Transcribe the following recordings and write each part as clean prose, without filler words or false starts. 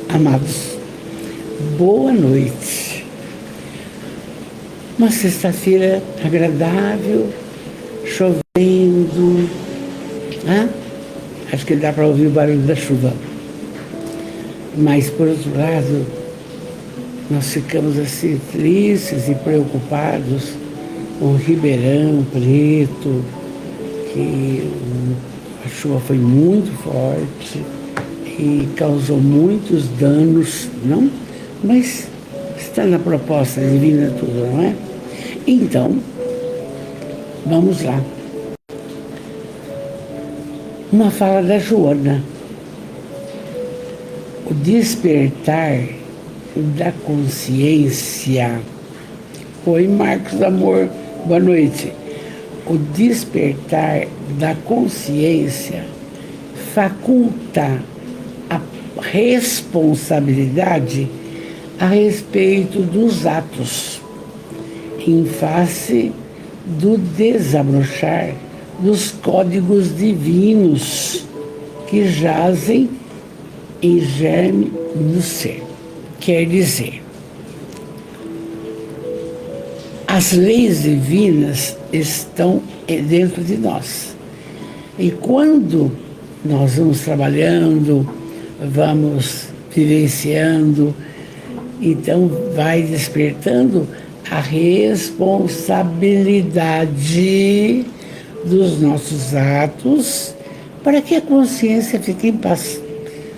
Amados, boa noite. Uma sexta-feira agradável, chovendo, né? Acho que dá para ouvir o barulho da chuva. Mas, por outro lado, nós ficamos assim tristes e preocupados com o Ribeirão Preto, que a chuva foi muito forte e causou muitos danos, não? Mas está na proposta divina tudo, não é? Então, vamos lá. Uma fala da Joana. O despertar da consciência. Oi, Marcos, amor, boa noite. O despertar da consciência faculta a responsabilidade a respeito dos atos, em face do desabrochar dos códigos divinos que jazem em germe do ser. Quer dizer, as leis divinas estão dentro de nós. E quando nós vamos trabalhando, vamos vivenciando, então vai despertando a responsabilidade dos nossos atos para que a consciência fique em paz.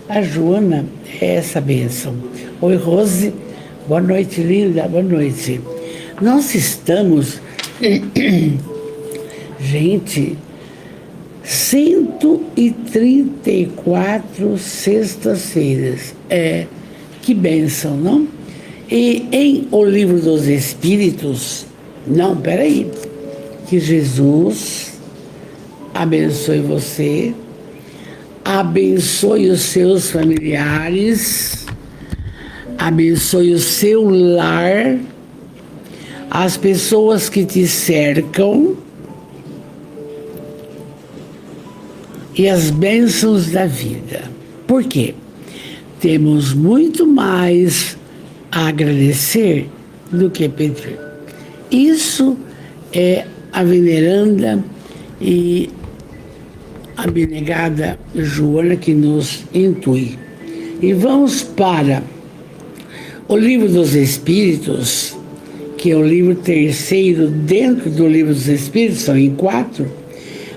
A Joana é essa bênção. Oi, Rose, boa noite, linda, boa noite. Nós estamos, gente, 134 sextas-feiras. Que bênção, não? E em O Livro dos Espíritos, não, peraí, que Jesus abençoe você, abençoe os seus familiares, abençoe o seu lar, as pessoas que te cercam e as bênçãos da vida. Por quê? Temos muito mais a agradecer do que pedir. Isso é a veneranda e abnegada Joana que nos intui. E vamos para o Livro dos Espíritos, que é o livro terceiro dentro do Livro dos Espíritos, são em 4.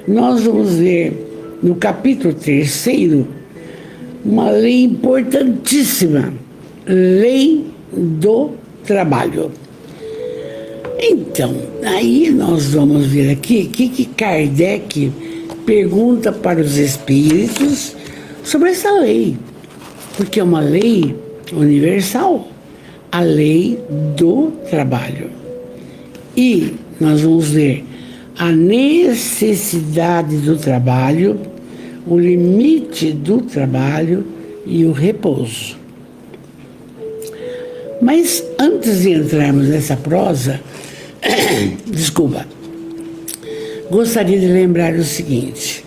Nós vamos ver no capítulo 3º uma lei importantíssima, lei do trabalho. Então, aí nós vamos ver aqui o que Kardec pergunta para os espíritos sobre essa lei, porque é uma lei universal, a lei do trabalho. E nós vamos ver a necessidade do trabalho, o limite do trabalho e o repouso. Mas antes de entrarmos nessa prosa, desculpa, gostaria de lembrar o seguinte.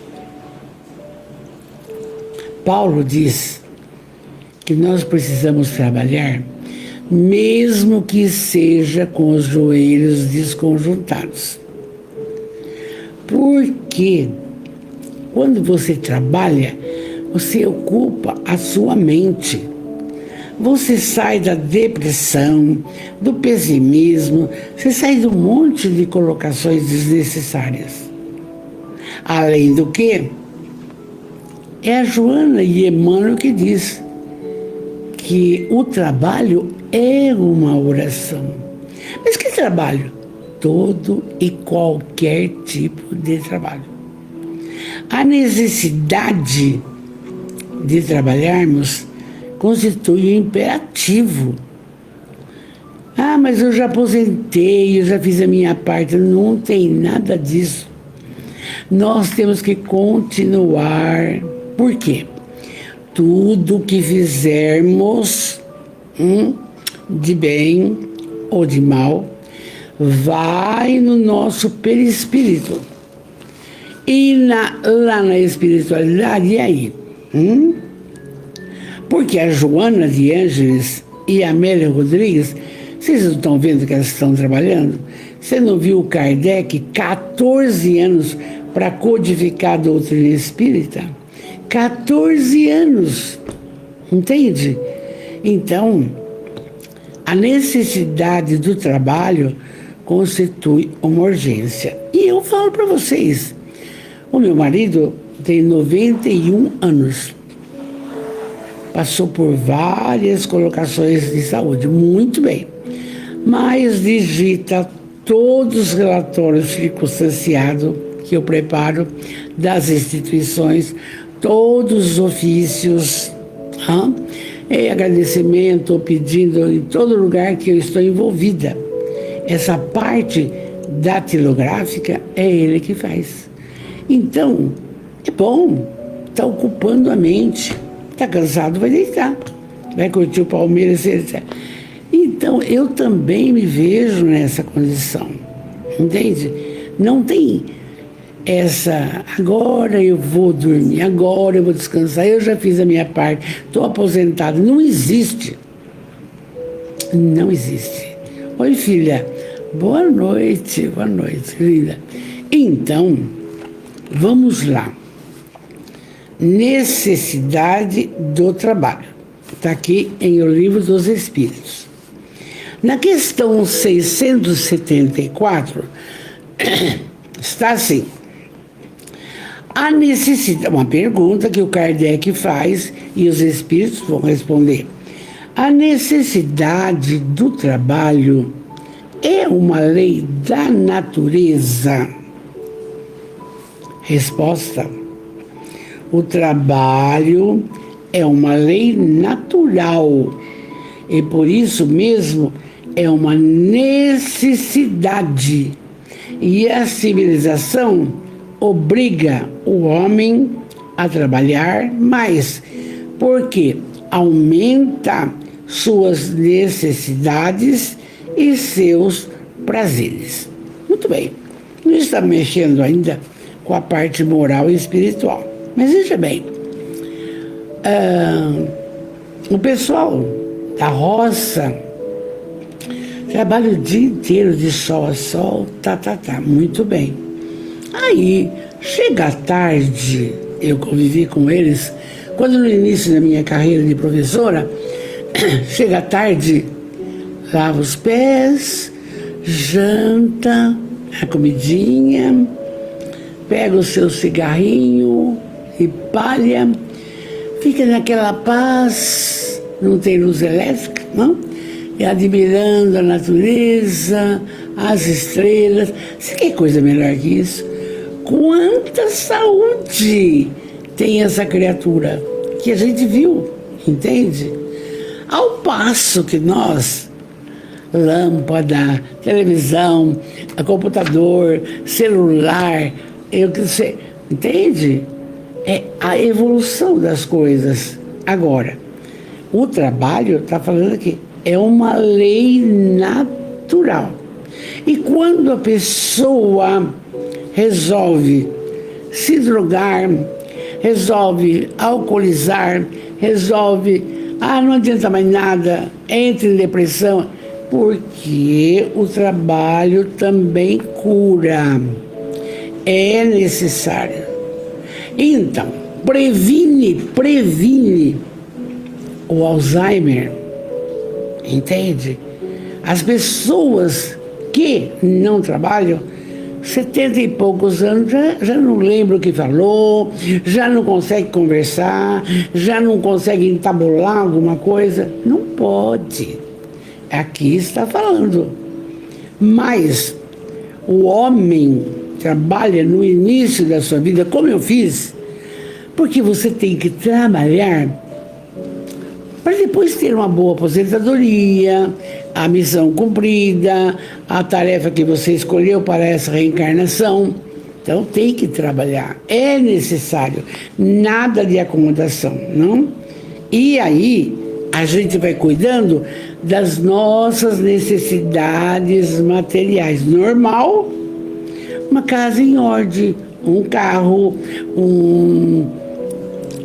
Paulo diz que nós precisamos trabalhar mesmo que seja com os joelhos desconjuntados. Porque quando você trabalha, você ocupa a sua mente. Você sai da depressão, do pessimismo, você sai de um monte de colocações desnecessárias. Além do que, é a Joana e Emmanuel que diz que o trabalho é uma oração. Mas que trabalho? Todo e qualquer tipo de trabalho. A necessidade de trabalharmos constitui um imperativo. Ah, mas eu já aposentei, eu já fiz a minha parte. Não tem nada disso. Nós temos que continuar. Por quê? Tudo que fizermos, de bem ou de mal, vai no nosso perispírito. E lá na espiritualidade, e aí? Porque a Joana de Ângeles e a Amélia Rodrigues, vocês não estão vendo que elas estão trabalhando? Você não viu o Kardec 14 anos para codificar a doutrina espírita? 14 anos, entende? Então, a necessidade do trabalho constitui uma urgência. E eu falo para vocês, o meu marido tem 91 anos. Passou por várias colocações de saúde, muito bem. Mas digita todos os relatórios circunstanciados que eu preparo das instituições, todos os ofícios, agradecimento, pedindo em todo lugar que eu estou envolvida. Essa parte datilográfica é ele que faz. Então, é bom, está ocupando a mente. Está cansado, vai deitar. Vai curtir o Palmeiras, etc. Então, eu também me vejo nessa condição. Entende? Não tem essa, agora eu vou dormir, agora eu vou descansar, eu já fiz a minha parte, estou aposentado. Não existe. Não existe. Oi, filha. Boa noite, linda. Então, vamos lá. Necessidade do trabalho. Está aqui em O Livro dos Espíritos. Na questão 674, está assim. A necessidade, uma pergunta que o Kardec faz e os espíritos vão responder. A necessidade do trabalho é uma lei da natureza? Resposta. O trabalho é uma lei natural e por isso mesmo é uma necessidade. E a civilização obriga o homem a trabalhar mais, porque aumenta suas necessidades e seus prazeres. Muito bem, não está mexendo ainda com a parte moral e espiritual. Mas veja bem, o pessoal da roça trabalha o dia inteiro de sol a sol, muito bem. Aí, chega à tarde, eu convivi com eles, quando no início da minha carreira de professora, chega à tarde, lava os pés, janta, a comidinha, pega o seu cigarrinho e palha, fica naquela paz, não tem luz elétrica, não? E admirando a natureza, as estrelas. Você quer coisa melhor que isso? Quanta saúde tem essa criatura que a gente viu, entende? Ao passo que nós, lâmpada, televisão, computador, celular, entende? É a evolução das coisas. Agora, o trabalho, está falando aqui, é uma lei natural. E quando a pessoa resolve se drogar, resolve alcoolizar, resolve, não adianta mais nada, entra em depressão, porque o trabalho também cura. É necessário. Então, previne o Alzheimer, entende? As pessoas que não trabalham, 70 e poucos anos, já não lembra o que falou, já não consegue conversar, já não consegue entabular alguma coisa. Não pode. Aqui está falando. Mas o homem trabalha no início da sua vida, como eu fiz, porque você tem que trabalhar para depois ter uma boa aposentadoria, a missão cumprida, a tarefa que você escolheu para essa reencarnação. Então tem que trabalhar, é necessário, nada de acomodação, não? E aí a gente vai cuidando das nossas necessidades materiais. Normal, uma casa em ordem, um carro,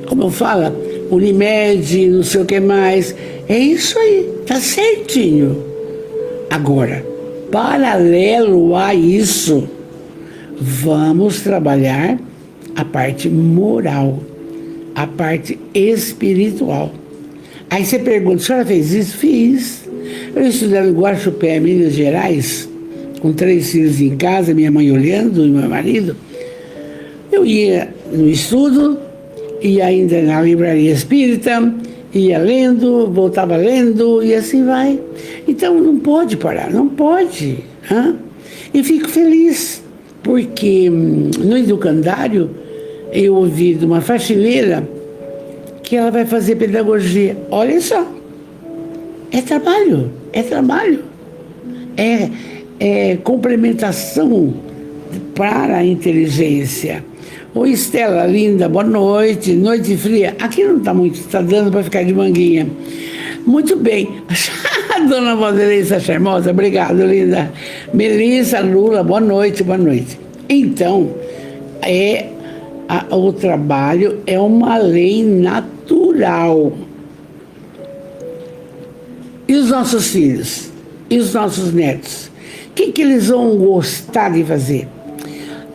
como eu falo, Unimed, não sei o que mais. É isso aí, tá certinho. Agora, paralelo a isso, vamos trabalhar a parte moral, a parte espiritual. Aí você pergunta, a senhora fez isso? Fiz. Eu estudava em Guaxupé, Minas Gerais, com 3 filhos em casa, minha mãe olhando e meu marido. Eu ia no estudo, ia ainda na livraria espírita, ia lendo, voltava lendo e assim vai. Então não pode parar, não pode. E fico feliz, porque no educandário eu ouvi de uma faxineira que ela vai fazer pedagogia. Olha só, é trabalho, é complementação para a inteligência. Oi, Estela, linda, boa noite, noite fria. Aqui não está muito, está dando para ficar de manguinha. Muito bem. Dona Vanderlei charmosa, obrigado, linda. Melissa, Lula, boa noite, boa noite. Então, o trabalho é uma lei natural. E os nossos filhos? E os nossos netos? O que eles vão gostar de fazer?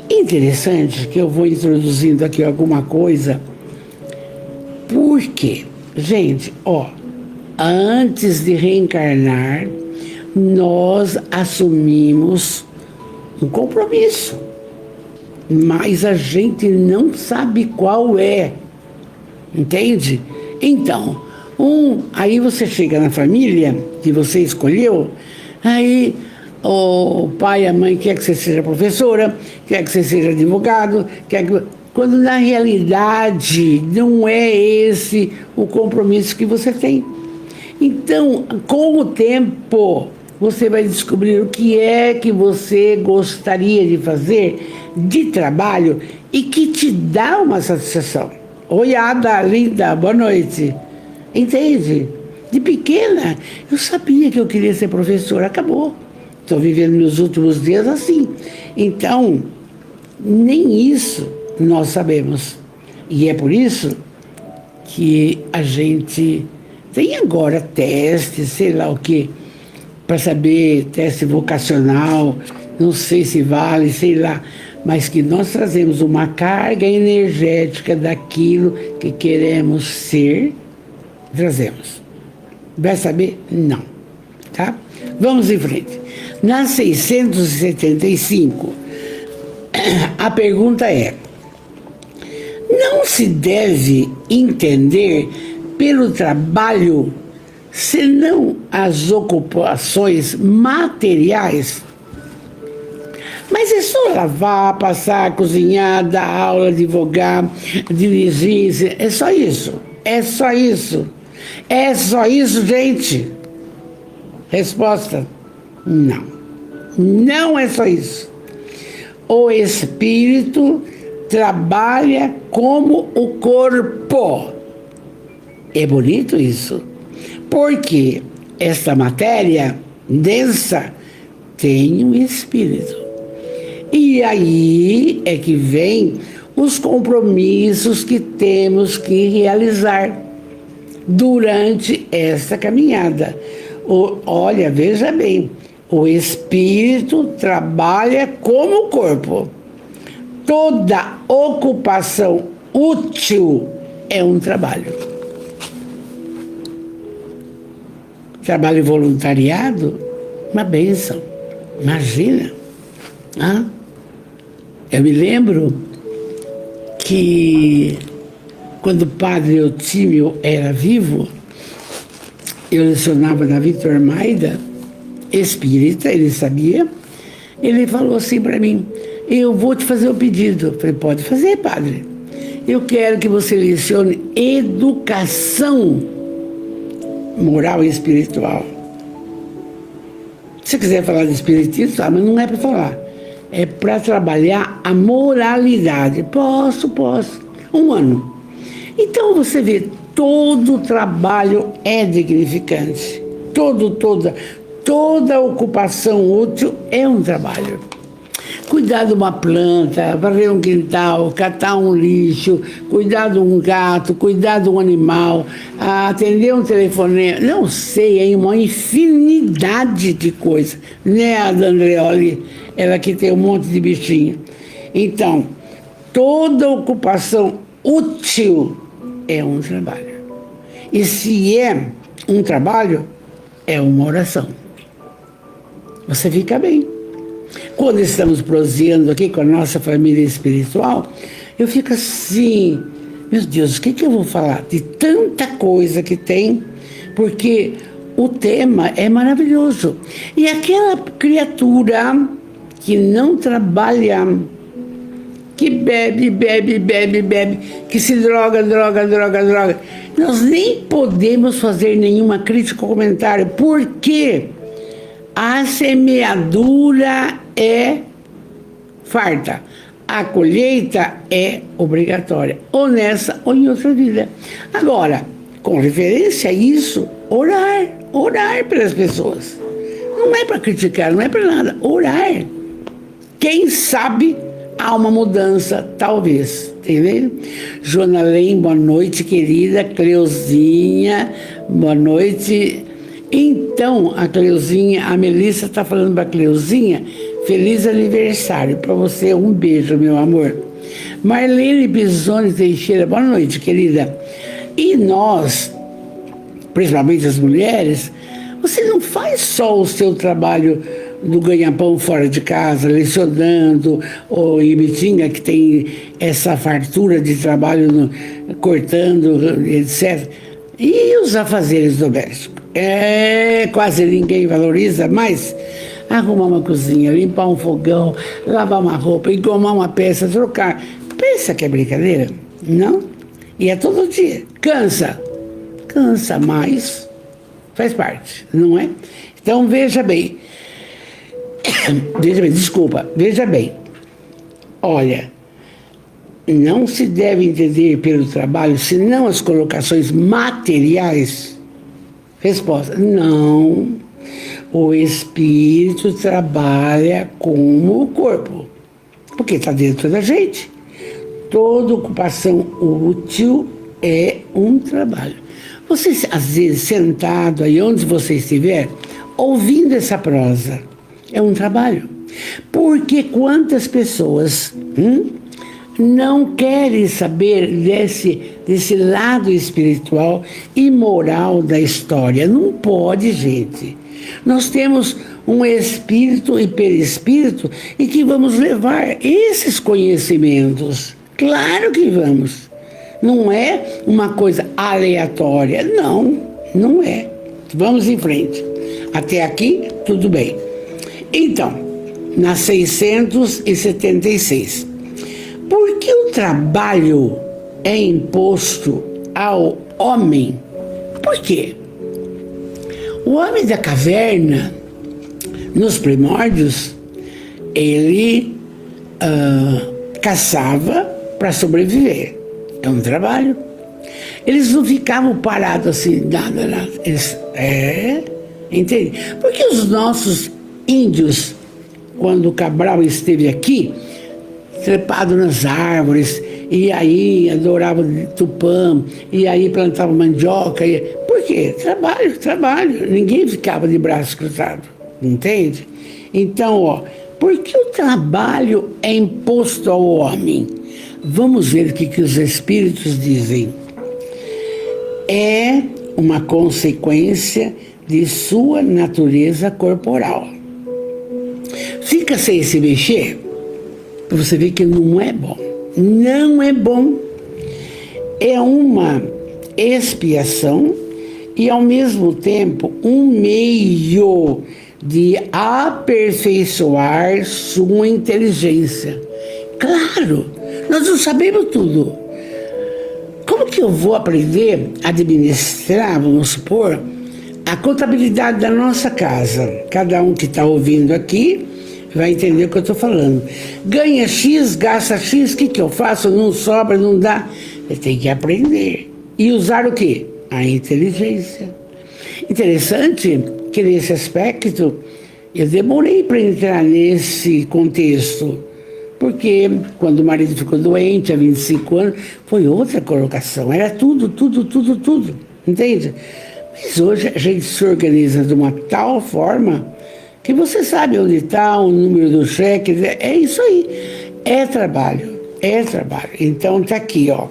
Interessante que eu vou introduzindo aqui alguma coisa, porque, gente, antes de reencarnar, nós assumimos um compromisso, mas a gente não sabe qual é, entende? Então, aí você chega na família que você escolheu, aí o pai e a mãe quer que você seja professora, quer que você seja advogado, quando na realidade não é esse o compromisso que você tem. Então, com o tempo, você vai descobrir o que é que você gostaria de fazer de trabalho e que te dá uma satisfação. Oi, Ada, linda, boa noite. Entende? De pequena, eu sabia que eu queria ser professora, acabou. Estou vivendo meus últimos dias assim. Então, nem isso nós sabemos. E é por isso que a gente tem agora testes, sei lá o quê, para saber, teste vocacional, não sei se vale, sei lá, mas que nós trazemos uma carga energética daquilo que queremos ser, trazemos. Vai saber? Não. Tá? Vamos em frente. Na 675, a pergunta é: não se deve entender pelo trabalho senão as ocupações materiais? Mas é só lavar, passar, cozinhar, dar aula, advogar, dirigir, é só isso. É só isso. É só isso, gente. Resposta: não. Não é só isso. O espírito trabalha como o corpo. É bonito isso. Porque esta matéria densa tem um espírito. E aí é que vem os compromissos que temos que realizar durante esta caminhada. Olha, veja bem, o espírito trabalha como o corpo. Toda ocupação útil é um trabalho. Trabalho voluntariado, uma bênção. Imagina. Eu me lembro que quando o padre Eutímio era vivo, eu lecionava na Vitor Almeida, espírita, ele sabia. Ele falou assim para mim: eu vou te fazer um pedido. Eu falei: pode fazer, padre. Eu quero que você lecione educação moral e espiritual. Se você quiser falar de espiritismo, mas não é para falar. É para trabalhar a moralidade. Posso. 1 ano. Então você vê, todo trabalho é dignificante. Toda ocupação útil é um trabalho. Cuidar de uma planta, varrer um quintal, catar um lixo, cuidar de um gato, cuidar de um animal, atender um telefonema, não sei, é uma infinidade de coisas. Né, a Andreoli, ela que tem um monte de bichinho. Então, toda ocupação útil é um trabalho. E se é um trabalho, é uma oração. Você fica bem. Quando estamos proseando aqui com a nossa família espiritual, eu fico assim, meu Deus, o que eu vou falar? De tanta coisa que tem, porque o tema é maravilhoso. E aquela criatura que não trabalha, que bebe, que se droga, nós nem podemos fazer nenhuma crítica ou comentário, porque a semeadura é farta, a colheita é obrigatória, ou nessa ou em outra vida. Agora, com referência a isso, orar pelas pessoas. Não é para criticar, não é para nada, orar. Quem sabe há uma mudança, talvez, entendeu? Jonalém, boa noite, querida. Cleuzinha, boa noite. Então, a Cleuzinha, a Melissa está falando para a Cleuzinha, feliz aniversário para você, um beijo, meu amor. Marlene Bisoni Teixeira, boa noite, querida. E nós, principalmente as mulheres, você não faz só o seu trabalho do ganha-pão fora de casa, lecionando, ou em Bitinga, que tem essa fartura de trabalho cortando, etc. E os afazeres domésticos? Quase ninguém valoriza, mas arrumar uma cozinha, limpar um fogão, lavar uma roupa, engomar uma peça, trocar. Pensa que é brincadeira? Não? E é todo dia. Cansa, mas faz parte, não é? Então veja bem, veja bem, olha, não se deve entender pelo trabalho senão as colocações materiais. Resposta: não, o espírito trabalha como o corpo, porque está dentro da gente. Toda ocupação útil é um trabalho. Você, às vezes, sentado aí onde você estiver, ouvindo essa prosa, é um trabalho. Porque quantas pessoas não querem saber desse lado espiritual e moral da história? Não pode, gente. Nós temos um espírito e perispírito e que vamos levar esses conhecimentos. Claro que vamos. Não é uma coisa aleatória. Não é. Vamos em frente. Até aqui, tudo bem. Então, na 676. Por que o trabalho é imposto ao homem? Por quê? O homem da caverna, nos primórdios, ele caçava para sobreviver. É um trabalho. Eles não ficavam parados assim, nada. Eles, entende? Porque os nossos índios, quando o Cabral esteve aqui, trepado nas árvores, e aí adorava Tupã, e aí plantava mandioca. Por quê? Trabalho. Ninguém ficava de braço cruzado, entende? Então, por que o trabalho é imposto ao homem? Vamos ver o que os espíritos dizem. É uma consequência de sua natureza corporal. Fica sem se mexer, você vê que não é bom. Não é bom. É uma expiação e, ao mesmo tempo, um meio de aperfeiçoar sua inteligência. Claro, nós não sabemos tudo. Como que eu vou aprender a administrar, vamos supor, a contabilidade da nossa casa? Cada um que está ouvindo aqui vai entender o que eu estou falando. Ganha X, gasta X, o que eu faço? Não sobra, não dá. Eu tenho que aprender. E usar o quê? A inteligência. Interessante que nesse aspecto Eu demorei para entrar nesse contexto, porque quando o marido ficou doente há 25 anos, foi outra colocação, era tudo, entende? Mas hoje a gente se organiza de uma tal forma que você sabe onde está o número do cheque, é isso aí, é trabalho. Então está aqui, ó,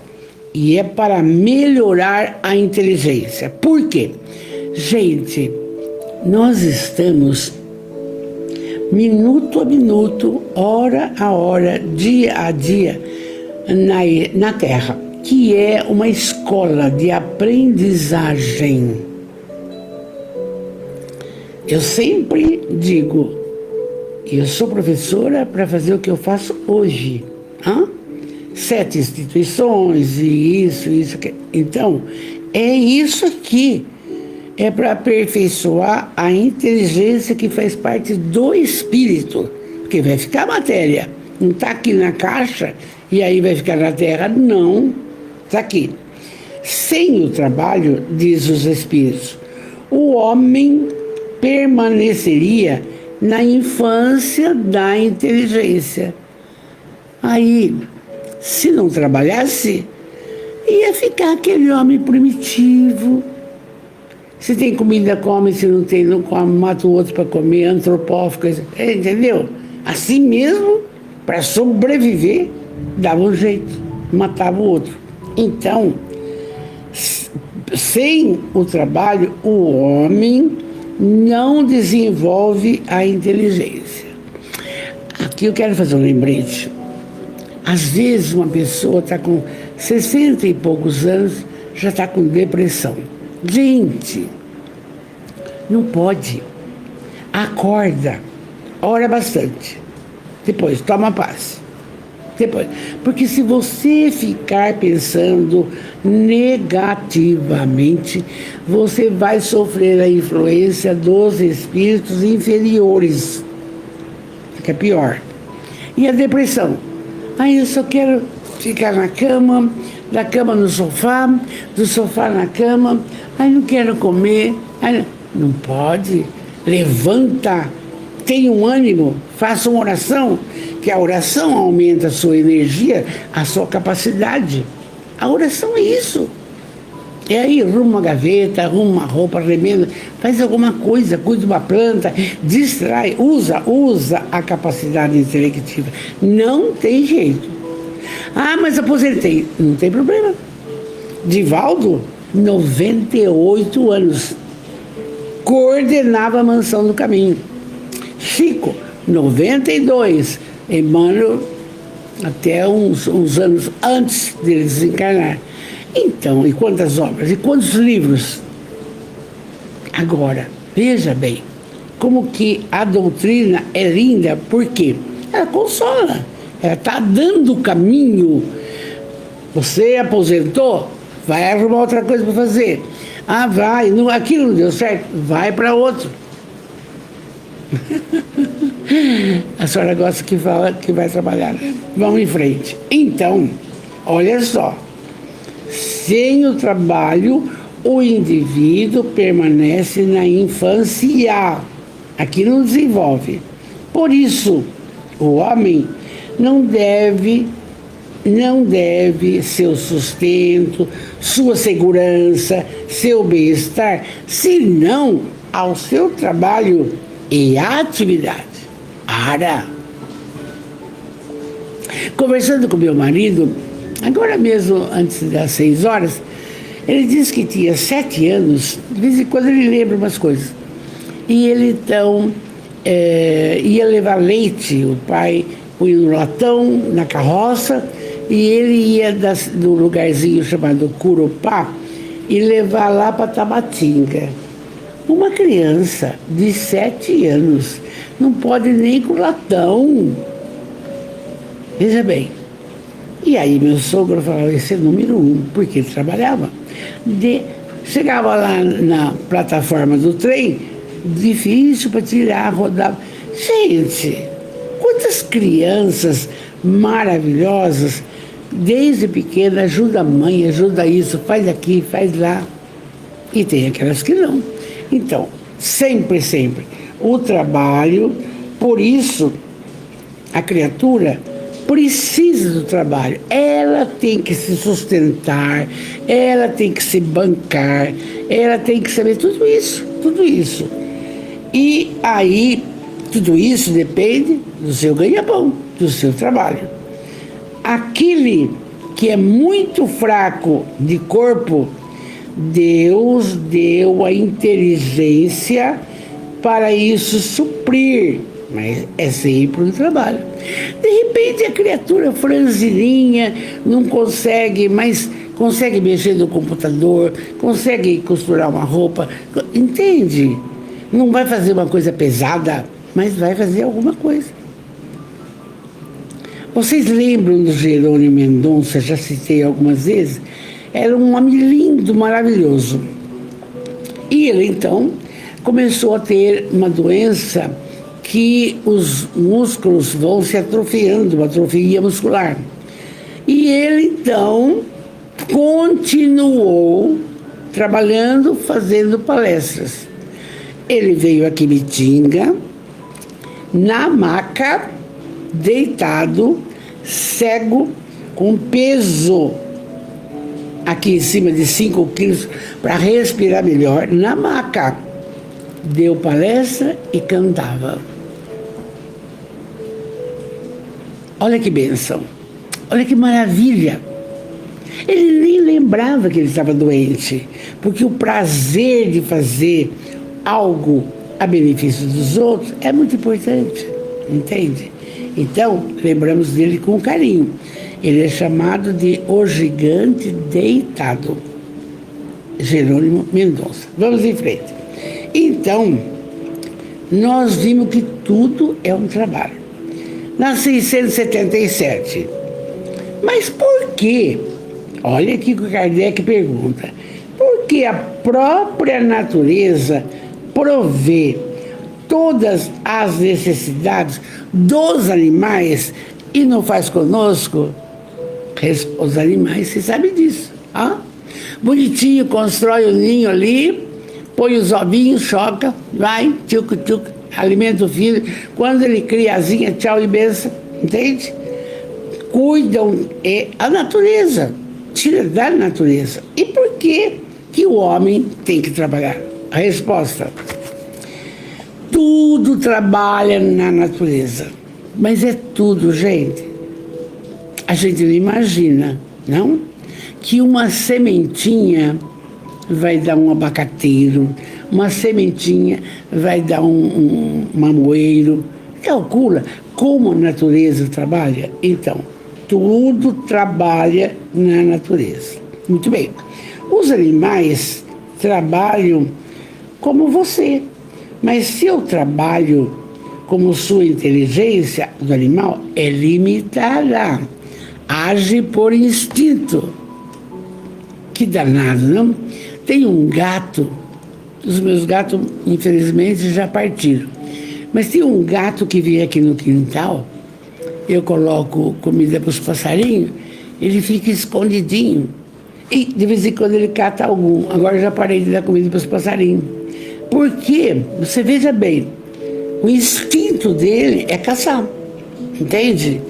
e é para melhorar a inteligência. Por quê? Gente, nós estamos minuto a minuto, hora a hora, dia a dia na Terra, que é uma escola de aprendizagem. Eu sempre digo, eu sou professora para fazer o que eu faço hoje. 7 instituições e isso aqui. Então, é isso aqui. É para aperfeiçoar a inteligência que faz parte do espírito. Porque vai ficar matéria. Não está aqui na caixa e aí vai ficar na terra. Não, está aqui. Sem o trabalho, diz os espíritos, o homem permaneceria na infância da inteligência. Aí, se não trabalhasse, ia ficar aquele homem primitivo. Se tem comida, come, se não tem, não come, mata o outro para comer, antropófago, entendeu? Assim mesmo, para sobreviver, dava um jeito, matava o outro. Então, sem o trabalho, o homem não desenvolve a inteligência. Aqui eu quero fazer um lembrete. Às vezes uma pessoa está com 60 e poucos anos, já está com depressão. Gente, não pode. Acorda, ora bastante. Depois, toma paz. Depois, porque se você ficar pensando negativamente, você vai sofrer a influência dos espíritos inferiores. Que é pior. E a depressão? Aí eu só quero ficar na cama, da cama no sofá, do sofá na cama, aí não quero comer, aí não pode, levanta, tenha um ânimo, faça uma oração, que a oração aumenta a sua energia, a sua capacidade. A oração é isso. É aí, arruma uma gaveta, arruma uma roupa, remenda, faz alguma coisa, cuida de uma planta, distrai, usa a capacidade intelectiva. Não tem jeito. Ah, mas aposentei. Não tem problema. Divaldo, 98 anos, coordenava a Mansão do Caminho. Chico, 92. Emmanuel, até uns anos antes dele desencarnar. Então, e quantas obras, e quantos livros? Agora, veja bem, como que a doutrina é linda, porque ela consola, ela está dando o caminho. Você aposentou, vai arrumar outra coisa para fazer. Ah, vai, não, aquilo não deu certo, vai para outro. A senhora gosta que fala que vai trabalhar, né? Vamos em frente. Então, olha só. Sem o trabalho, o indivíduo permanece na infância. Aqui não desenvolve. Por isso, o homem não deve seu sustento, sua segurança, seu bem-estar, senão ao seu trabalho e atividade. Conversando com meu marido, agora mesmo, antes das 6 horas, ele disse que tinha 7 anos, de vez em quando ele lembra umas coisas. E ele, então, ia levar leite, o pai punha no latão, na carroça, e ele ia do lugarzinho chamado Curupá e levar lá para Tabatinga. Uma criança de 7 anos não pode nem com latão. Veja bem. E aí meu sogro falava, esse é número 1, porque ele trabalhava. Chegava lá na plataforma do trem, difícil para tirar, rodava. Gente, quantas crianças maravilhosas, desde pequena, ajuda a mãe, ajuda isso, faz aqui, faz lá. E tem aquelas que não. Então, sempre, o trabalho. Por isso, a criatura precisa do trabalho. Ela tem que se sustentar, ela tem que se bancar, ela tem que saber tudo isso, tudo isso. E aí, tudo isso depende do seu ganha-pão, do seu trabalho. Aquele que é muito fraco de corpo, Deus deu a inteligência para isso suprir, mas é sempre um trabalho. De repente a criatura franzininha não consegue, mas consegue mexer no computador, consegue costurar uma roupa, entende? Não vai fazer uma coisa pesada, mas vai fazer alguma coisa. Vocês lembram do Jerônimo Mendonça? Já citei algumas vezes. Era um homem lindo, maravilhoso. E ele, então, começou a ter uma doença que os músculos vão se atrofiando, uma atrofia muscular. E ele, então, continuou trabalhando, fazendo palestras. Ele veio aqui em Bitinga, na maca, deitado, cego, com peso aqui em cima de 5 quilos, para respirar melhor, na maca. Deu palestra e cantava. Olha que bênção, olha que maravilha. Ele nem lembrava que ele estava doente, porque o prazer de fazer algo a benefício dos outros é muito importante, entende? Então, lembramos dele com carinho. Ele é chamado de O Gigante Deitado, Jerônimo Mendonça. Vamos em frente. Então, nós vimos que tudo é um trabalho. Nasci em 677. Mas por quê? Olha aqui que o Kardec pergunta. Por que a própria natureza provê todas as necessidades dos animais e não faz conosco? Os animais, você sabe disso. Ah? Bonitinho, constrói o ninho ali, põe os ovinhos, choca, vai, tchuc-tchuc, alimenta o filho. Quando ele cria asinha, tchau e benção, entende? Cuidam, é a natureza, tira da natureza. E por que que o homem tem que trabalhar? A resposta: tudo trabalha na natureza. Mas é tudo, gente. A gente não imagina, não? Que uma sementinha vai dar um abacateiro, uma sementinha vai dar um mamoeiro. Calcula como a natureza trabalha? Então, tudo trabalha na natureza. Muito bem. Os animais trabalham como você, mas seu trabalho, como sua inteligência do animal, é limitada. Age por instinto. Que danado, não? Tem um gato, os meus gatos, infelizmente, já partiram. Mas tem um gato que vem aqui no quintal, eu coloco comida para os passarinhos, ele fica escondidinho. E de vez em quando ele cata algum. Agora eu já parei de dar comida para os passarinhos. Porque, você veja bem, o instinto dele é caçar, entende?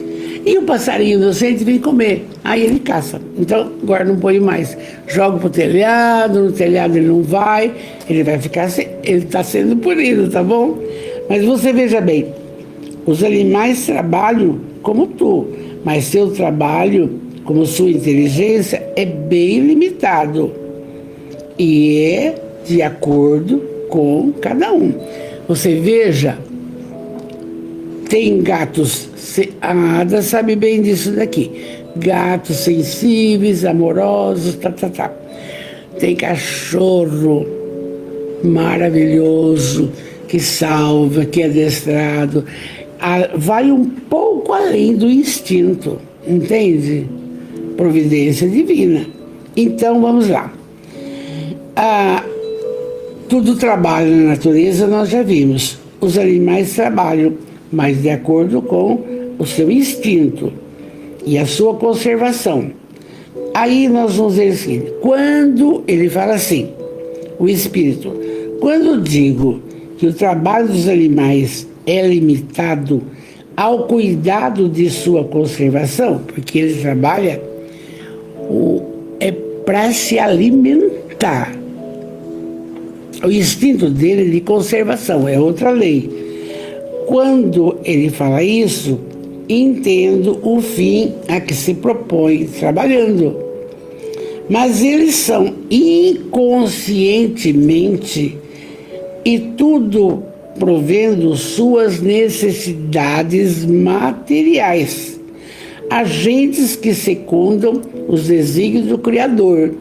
E o passarinho inocente vem comer, aí ele caça. Então, agora não põe mais. Joga pro telhado, no telhado ele não vai, ele vai ficar, ele está sendo punido, tá bom? Mas você veja bem, os animais trabalham como tu, mas seu trabalho, como sua inteligência, é bem limitado. E é de acordo com cada um. Você veja, tem gatos, a Ada sabe bem disso daqui, gatos sensíveis, amorosos, tá. Tem cachorro maravilhoso, que salva, que é adestrado, vai um pouco além do instinto, entende? Providência divina. Então, vamos lá. Tudo trabalha na natureza, nós já vimos. Os animais trabalham, mas de acordo com o seu instinto e a sua conservação. Aí nós vamos ver o seguinte, quando ele fala assim, o espírito, quando digo que o trabalho dos animais é limitado ao cuidado de sua conservação, porque ele trabalha é para se alimentar. O instinto dele é de conservação, é outra lei. Quando ele fala isso, entendo o fim a que se propõe trabalhando. Mas eles são inconscientemente e tudo provendo suas necessidades materiais, agentes que secundam os desígnios do Criador.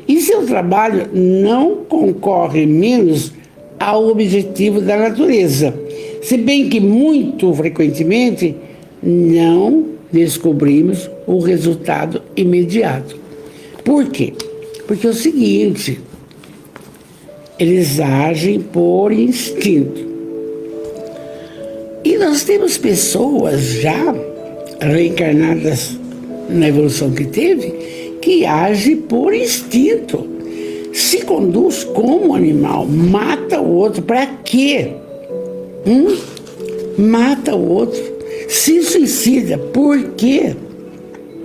E seu trabalho não concorre menos ao objetivo da natureza, se bem que muito frequentemente não descobrimos o resultado imediato. Por quê? Porque é o seguinte, eles agem por instinto. E nós temos pessoas já reencarnadas na evolução que teve, que agem por instinto. Se conduz como animal, mata o outro. Para quê? Mata o outro. Se suicida. Por quê?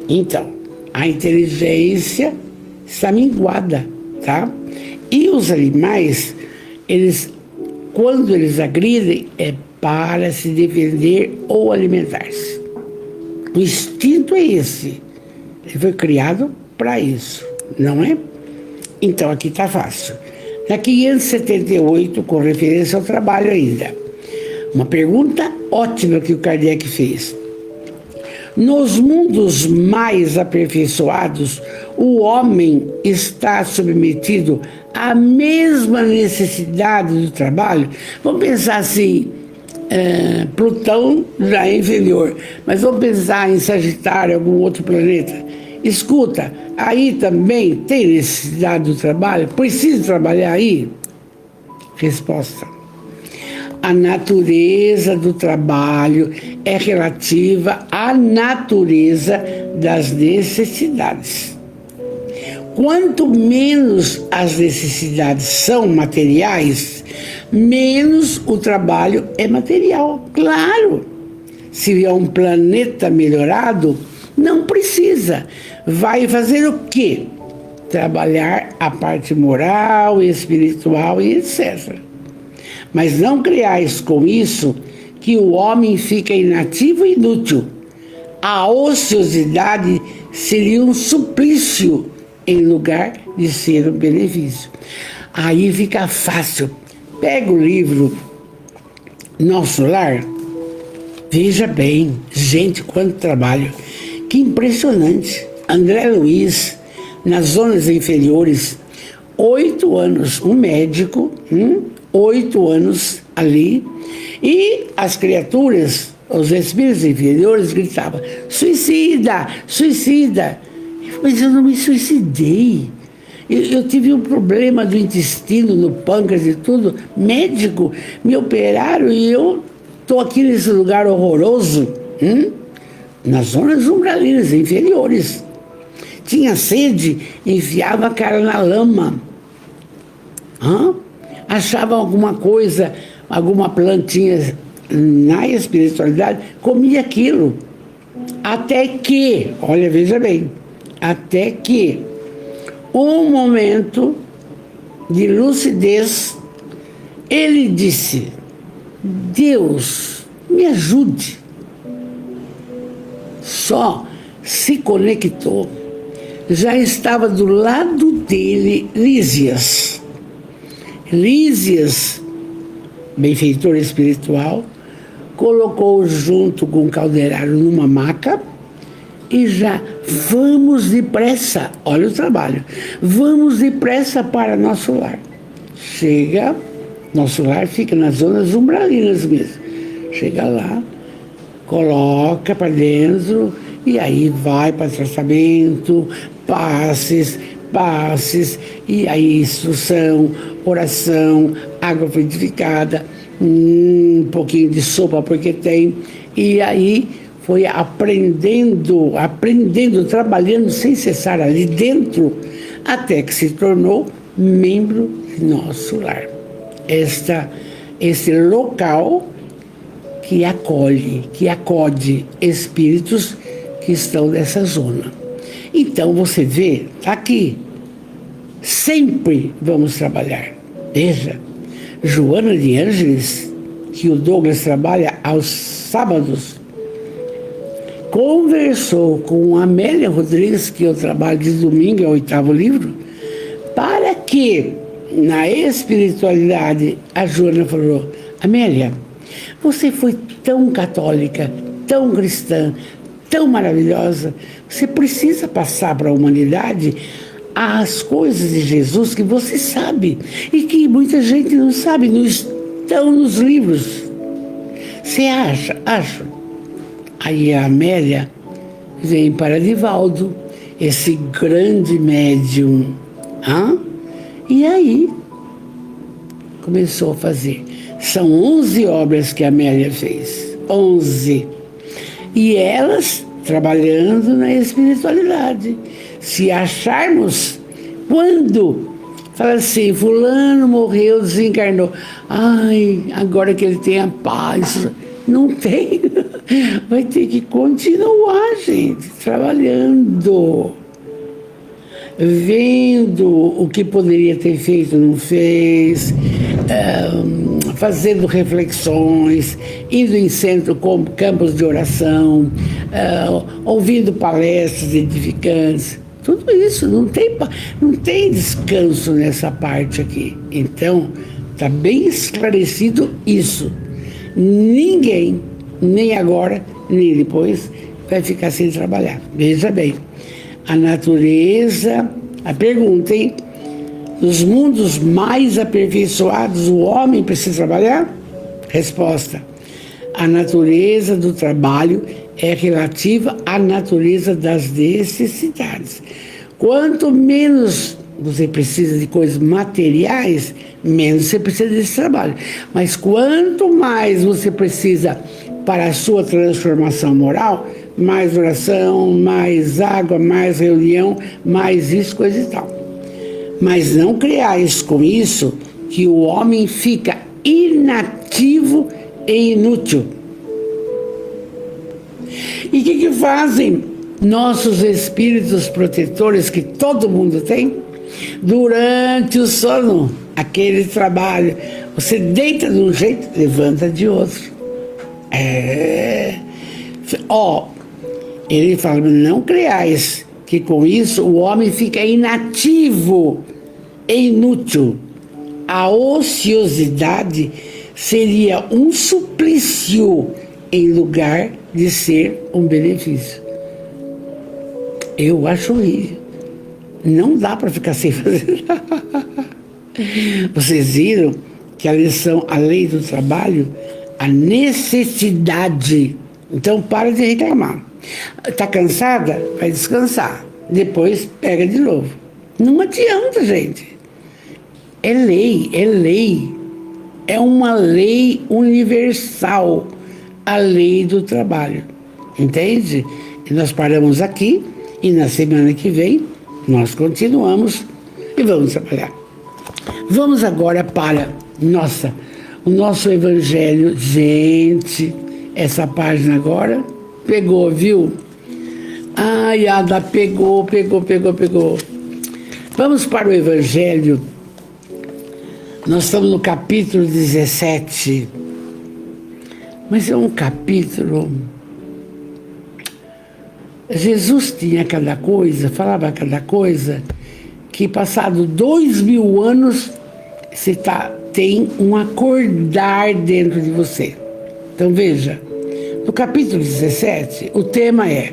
Então, a inteligência está minguada, tá? E os animais, quando eles agridem, é para se defender ou alimentar-se. O instinto é esse. Ele foi criado para isso, não é? Então, aqui está fácil. Na 578, com referência ao trabalho ainda. Uma pergunta ótima que o Kardec fez. Nos mundos mais aperfeiçoados, o homem está submetido à mesma necessidade do trabalho? Vamos pensar assim, Plutão já é inferior, mas vamos pensar em Sagitário, algum outro planeta. Escuta, aí também tem necessidade do trabalho? Precisa trabalhar aí? Resposta. A natureza do trabalho é relativa à natureza das necessidades. Quanto menos as necessidades são materiais, menos o trabalho é material. Claro, se é um planeta melhorado, não precisa. Vai fazer o quê? Trabalhar a parte moral, espiritual e etc. Mas não criais com isso que o homem fica inativo e inútil. A ociosidade seria um suplício em lugar de ser um benefício. Aí fica fácil. Pega o livro Nosso Lar, veja bem, gente, quanto trabalho. Que impressionante. André Luiz, nas zonas inferiores, 8 anos, um médico, 8 anos ali, e as criaturas, os espíritos inferiores gritavam, suicida, suicida. Mas eu não me suicidei. Eu tive um problema do intestino, no pâncreas e tudo, médico, me operaram e eu estou aqui nesse lugar horroroso, nas zonas umbralinas inferiores. Tinha sede, enfiava a cara na lama. Achava alguma coisa, alguma plantinha na espiritualidade, comia aquilo. Até que, olha, veja bem, até que um momento de lucidez, ele disse, Deus, me ajude. Só se conectou. Já estava do lado dele Lísias. Lísias, benfeitor espiritual, colocou junto com o caldeirado numa maca e já vamos depressa, olha o trabalho, vamos depressa para nosso lar. Chega, nosso lar fica nas zonas umbralinas mesmo. Chega lá, coloca para dentro e aí vai para tratamento, passes, e aí instrução, oração, água frutificada, um pouquinho de sopa porque tem, e aí foi aprendendo, trabalhando sem cessar ali dentro, até que se tornou membro de nosso lar. Esta esse local que acolhe, que acode espíritos que estão nessa zona. Então você vê, tá aqui, sempre vamos trabalhar. Veja, Joana de Ângeles, que o Douglas trabalha aos sábados, conversou com Amélia Rodrigues, que eu trabalho de domingo, é o 8º livro, para que, na espiritualidade, a Joana falou: Amélia, você foi tão católica, tão cristã, tão maravilhosa, você precisa passar para a humanidade as coisas de Jesus que você sabe e que muita gente não sabe, não estão nos livros. Você acha? Acho. Aí a Amélia vem para Divaldo, esse grande médium. E aí começou a fazer. São 11 obras que a Amélia fez. 11. E elas trabalhando na espiritualidade. Se acharmos, quando fala assim, fulano morreu, desencarnou, ai, agora que ele tem a paz, não tem, vai ter que continuar, gente, trabalhando, vendo o que poderia ter feito, não fez, fazendo reflexões, indo em centro com campos de oração, ouvindo palestras edificantes. Tudo isso, não tem descanso nessa parte aqui. Então, está bem esclarecido isso. Ninguém, nem agora, nem depois, vai ficar sem trabalhar. Veja bem, a natureza, a pergunta, hein? Nos mundos mais aperfeiçoados, o homem precisa trabalhar? Resposta: a natureza do trabalho é relativa à natureza das necessidades. Quanto menos você precisa de coisas materiais, menos você precisa desse trabalho. Mas quanto mais você precisa para a sua transformação moral, mais oração, mais água, mais reunião, mais isso, coisa e tal. Mas não criais com isso que o homem fica inativo e inútil. E o que fazem nossos espíritos protetores, que todo mundo tem? Durante o sono, aquele trabalho, você deita de um jeito, levanta de outro. Ele fala: não creais que com isso o homem fica inativo e inútil. A ociosidade seria um suplício em lugar de ser um benefício. Eu acho horrível. Não dá para ficar sem fazer nada. Vocês viram que a lição, a lei do trabalho, a necessidade. Então para de reclamar. Está cansada? Vai descansar. Depois pega de novo. Não adianta, gente. É lei, é lei. É uma lei universal. A lei do trabalho. Entende? E nós paramos aqui e na semana que vem nós continuamos e vamos trabalhar. Vamos agora para o nosso evangelho. Gente, essa página agora pegou, viu? Ai, Ada, pegou. Vamos para o evangelho. Nós estamos no capítulo 17. Mas é um capítulo... Jesus tinha cada coisa, falava cada coisa, que passado 2000 anos, você tem um acordar dentro de você. Então veja, no capítulo 17, o tema é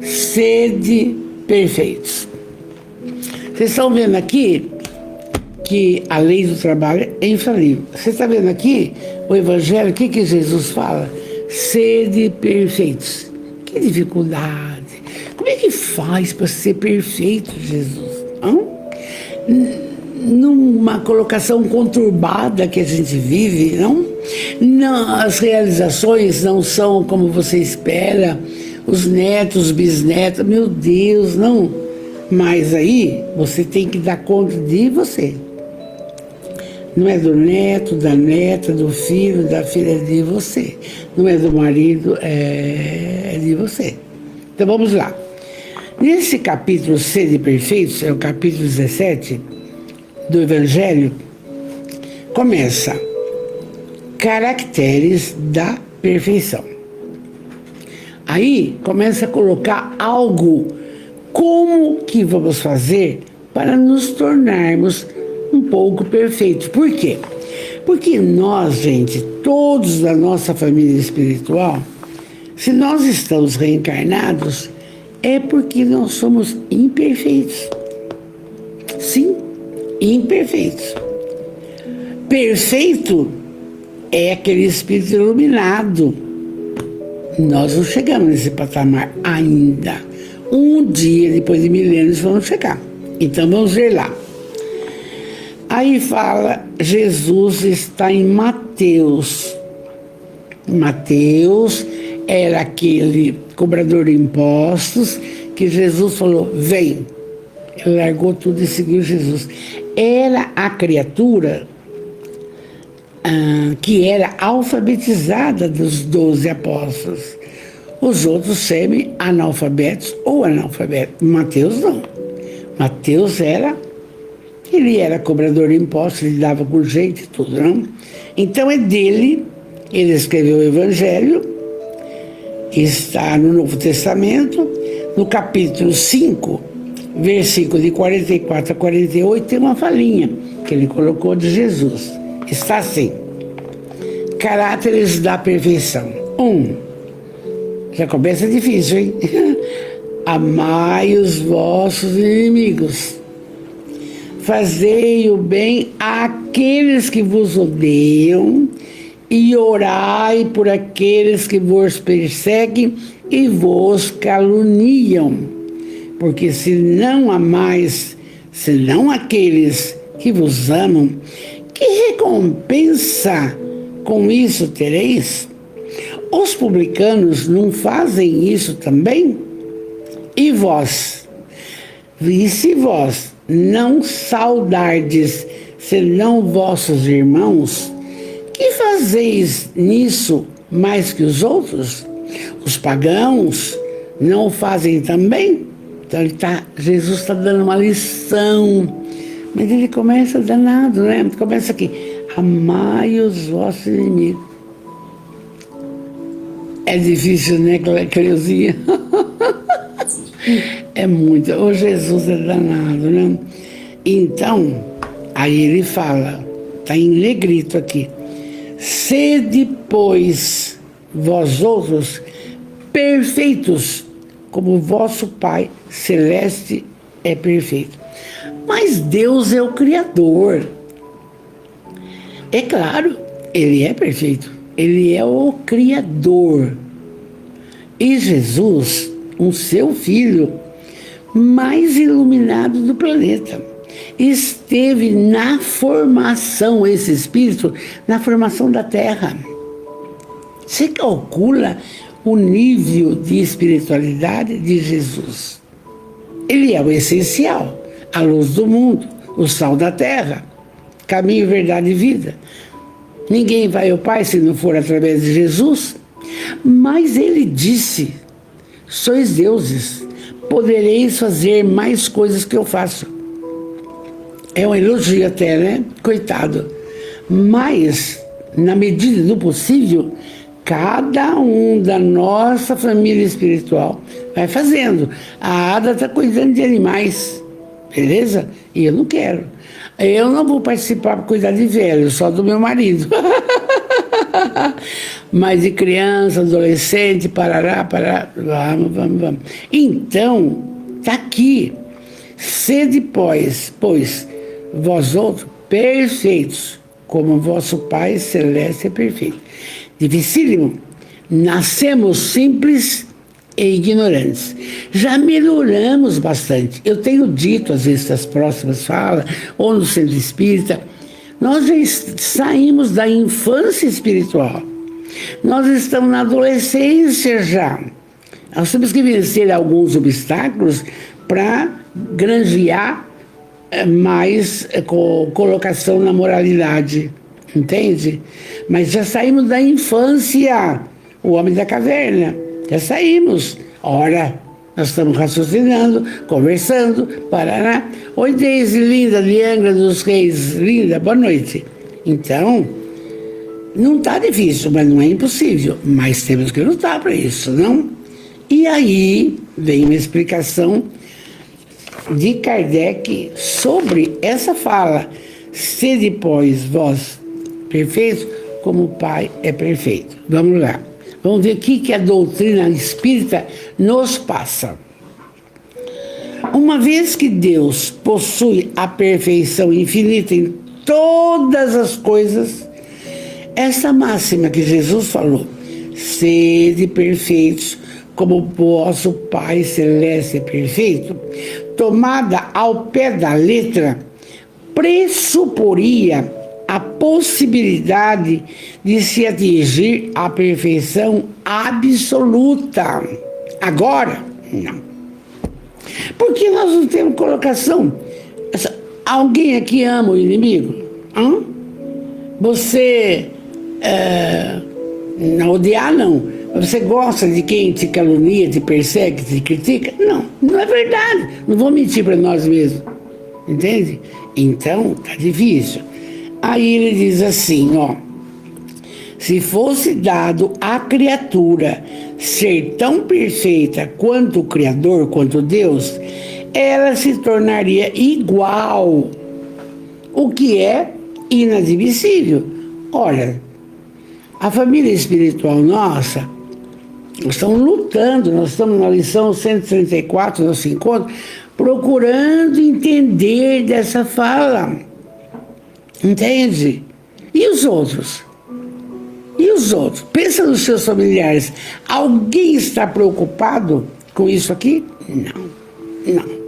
sede perfeitos. Vocês estão vendo aqui que a lei do trabalho é infalível. Você está vendo aqui o evangelho, o que Jesus fala? Sede perfeitos. Que dificuldade. Como é que faz para ser perfeito, Jesus? Numa colocação conturbada que a gente vive, não? As realizações não são como você espera, os netos, os bisnetos, meu Deus, não. Mas aí você tem que dar conta de você. Não é do neto, da neta, do filho, da filha, é de você. Não é do marido, é de você. Então vamos lá. Nesse capítulo Sede Perfeitos, é o capítulo 17 do Evangelho, começa caracteres da perfeição. Aí começa a colocar algo, como que vamos fazer para nos tornarmos um pouco perfeitos. Por quê? Porque nós, gente, todos da nossa família espiritual, se nós estamos reencarnados, é porque nós somos imperfeitos. Sim, imperfeitos. Perfeito é aquele espírito iluminado. Nós não chegamos nesse patamar ainda. Um dia, depois de milênios, vamos chegar. Então vamos ver lá. Aí fala, Jesus está em Mateus. Mateus era aquele cobrador de impostos que Jesus falou, vem. Ele largou tudo e seguiu Jesus. Era a criatura que era alfabetizada dos 12 apóstolos. Os outros semi-analfabetos ou analfabetos. Mateus não. Mateus ele era cobrador de impostos, ele dava com jeito e tudo, não? Então é dele, ele escreveu o Evangelho, que está no Novo Testamento, no capítulo 5, versículo de 44 a 48, tem uma falinha que ele colocou de Jesus. Está assim, caráteres da perfeição. 1, já começa difícil, hein? Amai os vossos inimigos. Fazei o bem àqueles que vos odeiam e orai por aqueles que vos perseguem e vos caluniam. Porque se não amais, senão aqueles que vos amam, que recompensa com isso tereis? Os publicanos não fazem isso também? E vós? E se vós não saudardes, senão vossos irmãos, que fazeis nisso mais que os outros? Os pagãos não o fazem também? Então Jesus está dando uma lição, mas ele começa danado, né? Começa aqui, amai os vossos inimigos. É difícil, né, Cleuzinha? É muito. O Jesus é danado, né? Então, aí ele fala, está em negrito aqui. Sede, pois, vós outros perfeitos, como vosso Pai Celeste é perfeito. Mas Deus é o Criador. É claro, Ele é perfeito. Ele é o Criador. E Jesus, o seu Filho, mais iluminado do planeta, esteve na formação, esse Espírito, na formação da Terra. Você calcula o nível de espiritualidade de Jesus. Ele é o essencial, a luz do mundo, o sal da terra, caminho, verdade e vida. Ninguém vai ao Pai se não for através de Jesus. Mas ele disse, sois deuses, podereis fazer mais coisas que eu faço. É um elogio até, né? Coitado. Mas, na medida do possível, cada um da nossa família espiritual vai fazendo. A Ada está cuidando de animais, beleza? E eu não quero. Eu não vou participar para cuidar de velho, só do meu marido. Mas de criança, adolescente, parará, vamos. Então, está aqui. Sede, pois, vós outros perfeitos, como vosso Pai Celeste é perfeito. Dificílimo. Nascemos simples e ignorantes. Já melhoramos bastante. Eu tenho dito, às vezes, nas próximas falas, ou no centro espírita, nós já saímos da infância espiritual. Nós estamos na adolescência já. Nós temos que vencer alguns obstáculos para granjear mais colocação na moralidade, entende? Mas já saímos da infância, o homem da caverna, já saímos. Ora, nós estamos raciocinando, conversando, parará. Oi, Deise, linda, de Angra dos Reis, linda, boa noite. Então, não está difícil, mas não é impossível. Mas temos que lutar para isso, não? E aí vem uma explicação de Kardec sobre essa fala. Sede, pois, vós perfeitos, como o Pai é perfeito. Vamos lá. Vamos ver o que a doutrina espírita nos passa. Uma vez que Deus possui a perfeição infinita em todas as coisas, essa máxima que Jesus falou, sede perfeitos, como o vosso Pai Celeste é perfeito, tomada ao pé da letra, pressuporia a possibilidade de se atingir a perfeição absoluta. Agora, não. Porque nós não temos colocação. Alguém aqui ama o inimigo? Hã? Você não odiar, não. Você gosta de quem te calunia, te persegue, te critica? Não, não é verdade. Não vou mentir para nós mesmos. Entende? Então, tá difícil. Aí ele diz assim, ó. Se fosse dado à criatura ser tão perfeita quanto o Criador, quanto Deus, ela se tornaria igual, o que é inadmissível. Olha, a família espiritual nossa, nós estamos lutando, nós estamos na lição 134, nosso encontro, procurando entender dessa fala. Entende? E os outros? E os outros? Pensa nos seus familiares. Alguém está preocupado com isso aqui? Não, não.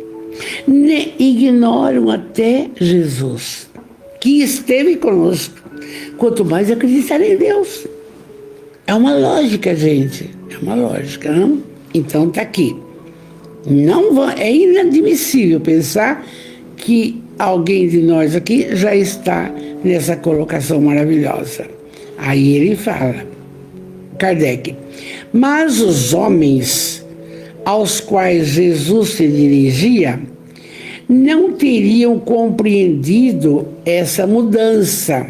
Ignoram até Jesus, que esteve conosco. Quanto mais acreditar em Deus. É uma lógica, gente. É uma lógica, não? Então está aqui. É inadmissível pensar que alguém de nós aqui já está nessa colocação maravilhosa. Aí ele fala, Kardec, mas os homens aos quais Jesus se dirigia não teriam compreendido essa mudança.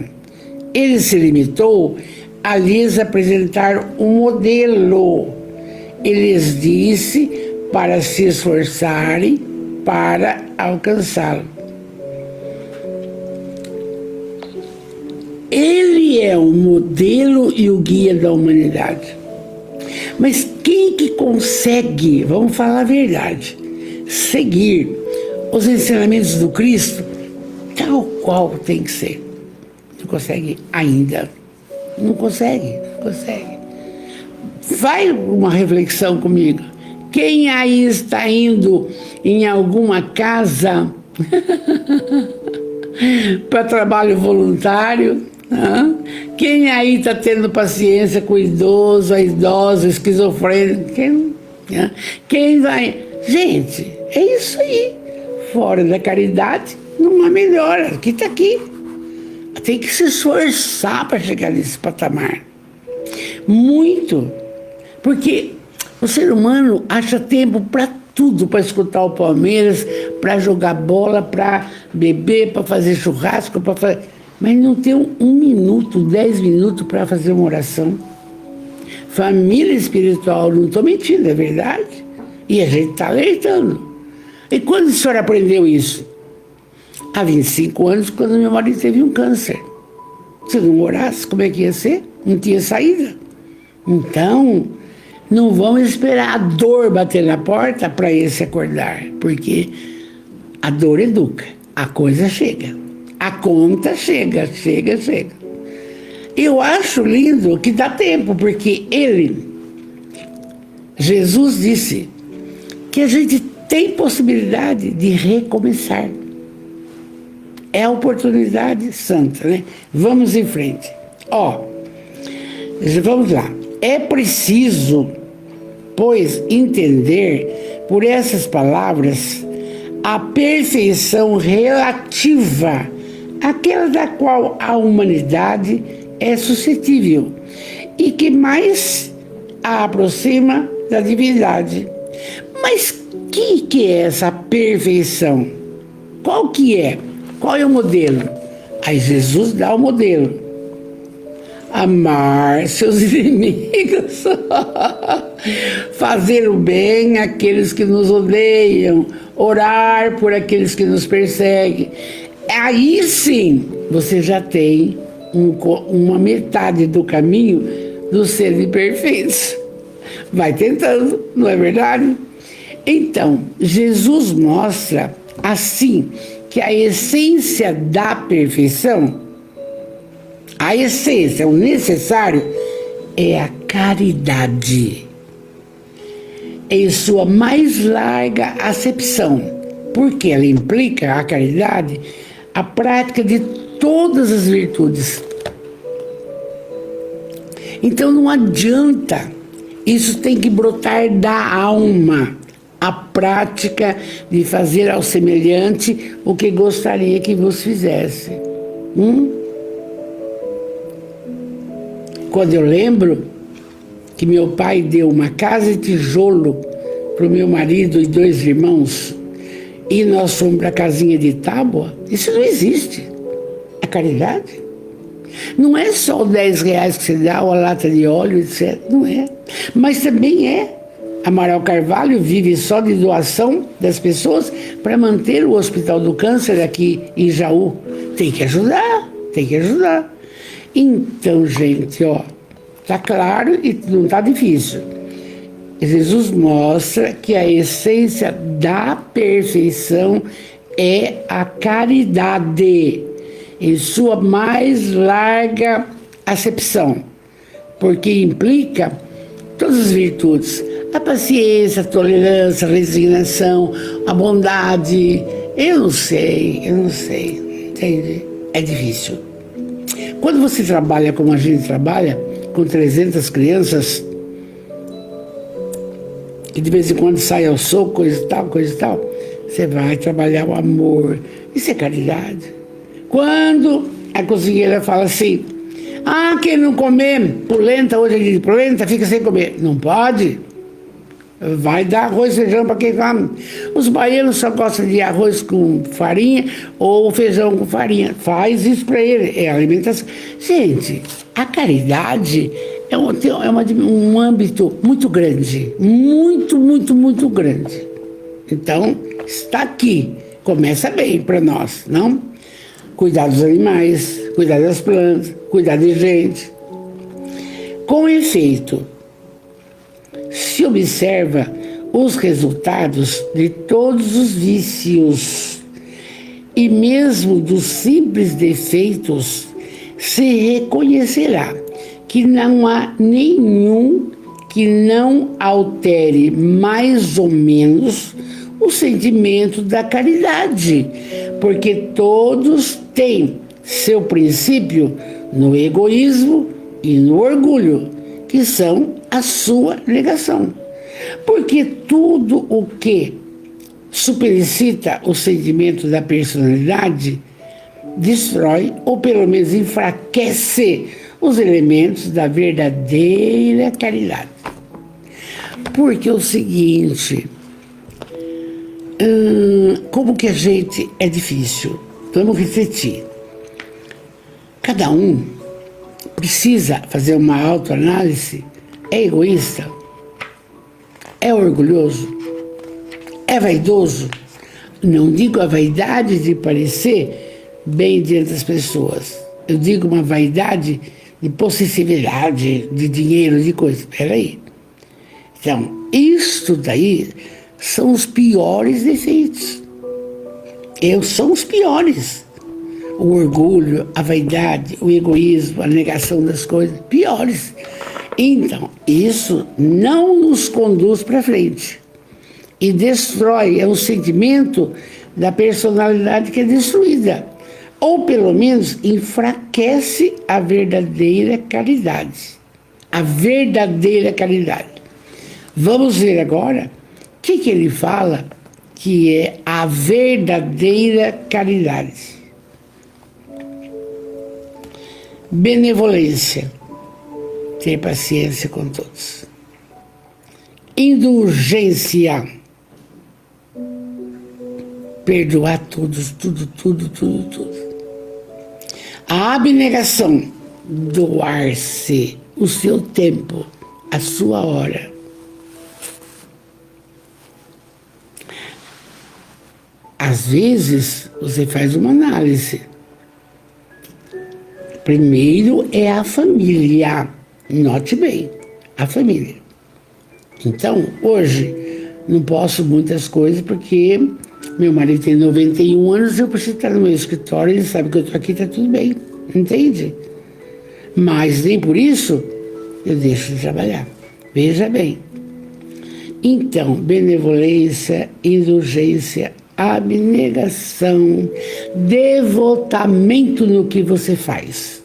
Ele se limitou a lhes apresentar um modelo. Ele lhes disse para se esforçarem para alcançá-lo. Ele é o modelo e o guia da humanidade. Mas quem que consegue, vamos falar a verdade, seguir os ensinamentos do Cristo tal qual tem que ser? Não consegue ainda. Não consegue. Vai uma reflexão comigo. Quem aí está indo em alguma casa para trabalho voluntário? Quem aí está tendo paciência com o idoso, a idosa, esquizofrênico? Quem vai? Gente, é isso aí. Fora da caridade, não há melhora. Aqui está aqui. Tem que se esforçar para chegar nesse patamar. Muito. Porque o ser humano acha tempo para tudo, para escutar o Palmeiras, para jogar bola, para beber, para fazer churrasco, para fazer... Mas não tem 1 minuto, 10 minutos para fazer uma oração. Família espiritual, não estou mentindo, é verdade. E a gente está alertando. E quando a senhora aprendeu isso? Há 25 anos, quando meu marido teve um câncer. Se não orasse, como é que ia ser? Não tinha saída. Então, não vamos esperar a dor bater na porta para esse acordar, porque a dor educa, a coisa chega. A conta chega. Eu acho lindo que dá tempo, porque Jesus disse que a gente tem possibilidade de recomeçar. É a oportunidade santa, né? Vamos em frente. Vamos lá. É preciso, pois, entender por essas palavras a perfeição relativa, aquela da qual a humanidade é suscetível e que mais a aproxima da divindade. Mas que é essa perfeição? Qual que é? Qual é o modelo? Aí Jesus dá o modelo. Amar seus inimigos, fazer o bem àqueles que nos odeiam, orar por aqueles que nos perseguem. Aí sim, você já tem uma metade do caminho do ser perfeitos. Vai tentando, não é verdade? Então, Jesus mostra assim que a essência da perfeição, a essência, o necessário, é a caridade, em sua mais larga acepção, porque ela implica, a caridade, a prática de todas as virtudes. Então não adianta, isso tem que brotar da alma, a prática de fazer ao semelhante o que gostaria que vos fizesse. Quando eu lembro que meu pai deu uma casa de tijolo para o meu marido e 2 irmãos, e nós fomos para a casinha de tábua, isso não existe. A caridade não é só os 10 reais que você dá, ou a lata de óleo, etc. Não é. Mas também é. Amaral Carvalho vive só de doação das pessoas para manter o Hospital do Câncer aqui em Jaú. Tem que ajudar, tem que ajudar. Então, gente, ó, tá claro e não tá difícil. Jesus mostra que a essência da perfeição é a caridade, em sua mais larga acepção, porque implica todas as virtudes, a paciência, a tolerância, a resignação, a bondade. Eu não sei, entende? É difícil. Quando você trabalha como a gente trabalha, com 300 crianças, e de vez em quando sai ao soco, coisa e tal, você vai trabalhar o amor. Isso é caridade. Quando a cozinheira fala assim, quem não comer polenta, hoje é dia de polenta, fica sem comer. Não pode. Vai dar arroz e feijão para quem come. Os baianos só gostam de arroz com farinha ou feijão com farinha. Faz isso para ele, é alimentação. Gente, a caridade é um âmbito muito grande, muito grande. Então, está aqui. Começa bem para nós, não? Cuidar dos animais, cuidar das plantas, cuidar de gente. Com efeito, se observa os resultados de todos os vícios e mesmo dos simples defeitos, se reconhecerá que não há nenhum que não altere mais ou menos o sentimento da caridade, porque todos têm seu princípio no egoísmo e no orgulho, que são a sua negação. Porque tudo o que supericita o sentimento da personalidade destrói, ou pelo menos enfraquece, os elementos da verdadeira caridade. Porque é o seguinte, como que a gente é difícil? Vamos refletir. Cada um precisa fazer uma autoanálise. É egoísta? É orgulhoso? É vaidoso? Não digo a vaidade de parecer bem diante das pessoas. Eu digo uma vaidade de possessividade, de dinheiro, de coisa. Espera aí. Então, isto daí são os piores defeitos. São os piores. O orgulho, a vaidade, o egoísmo, a negação das coisas, piores. Então, isso não nos conduz para frente. E destrói, é um sentimento da personalidade que é destruída. Ou, pelo menos, enfraquece a verdadeira caridade. A verdadeira caridade. Vamos ver agora o que ele fala que é a verdadeira caridade. Benevolência, ter paciência com todos. Indulgência, perdoar todos, tudo. A abnegação, doar-se o seu tempo, a sua hora. Às vezes, você faz uma análise. Primeiro é a família. Note bem, a família. Então, hoje, não posso muitas coisas porque meu marido tem 91 anos e eu preciso estar no meu escritório, ele sabe que eu estou aqui, está tudo bem, entende? Mas nem por isso eu deixo de trabalhar. Veja bem. Então, benevolência, indulgência, abnegação, devotamento no que você faz.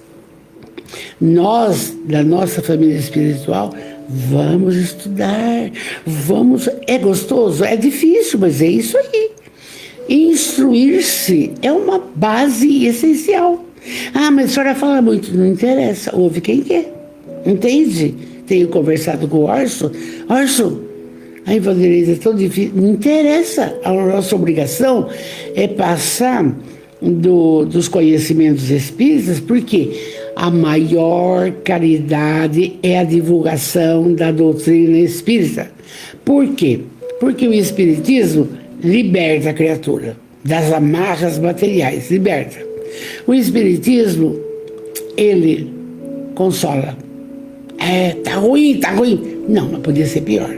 Nós, da nossa família espiritual, vamos estudar, é gostoso, é difícil, mas é isso aí. Instruir-se é uma base essencial. Ah, mas a senhora fala muito, não interessa, ouve quem quer, entende? Tenho conversado com o Orson, aí Vanderlei, é tão difícil, não interessa, a nossa obrigação é passar dos conhecimentos espíritas, porque a maior caridade é a divulgação da doutrina espírita. Por quê? Porque o espiritismo liberta a criatura das amarras materiais, liberta. O espiritismo, ele consola. Tá ruim. Não, mas podia ser pior.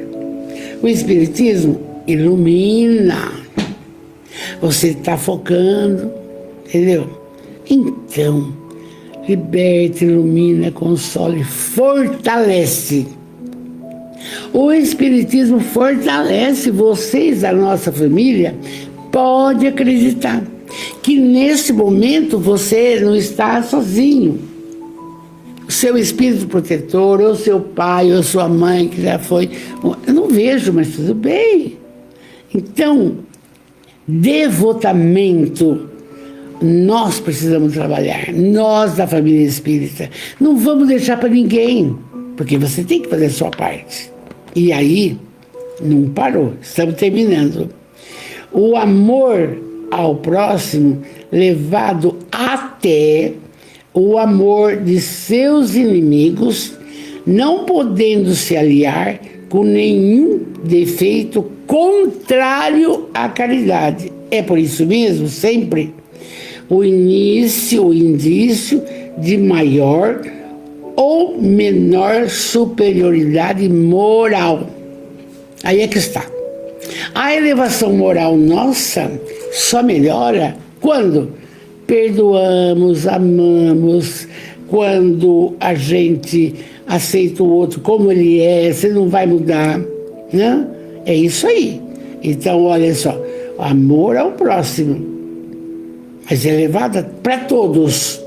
O espiritismo ilumina. Você está focando, entendeu? Então, liberta, ilumina, consola e fortalece. O espiritismo fortalece. Vocês da nossa família podem acreditar que nesse momento você não está sozinho. O seu espírito protetor, ou seu pai, ou sua mãe, que já foi, eu não vejo, mas tudo bem. Então, devotamento, nós precisamos trabalhar, nós da família espírita. Não vamos deixar para ninguém, porque você tem que fazer a sua parte. E aí, não parou, estamos terminando. O amor ao próximo levado até o amor de seus inimigos, não podendo se aliar com nenhum defeito contrário à caridade. É por isso mesmo, sempre, o indício de maior ou menor superioridade moral. Aí é que está. A elevação moral nossa só melhora quando perdoamos, amamos, quando a gente aceita o outro como ele é, você não vai mudar, né? É isso aí. Então, olha só, amor ao próximo, mas elevada para todos,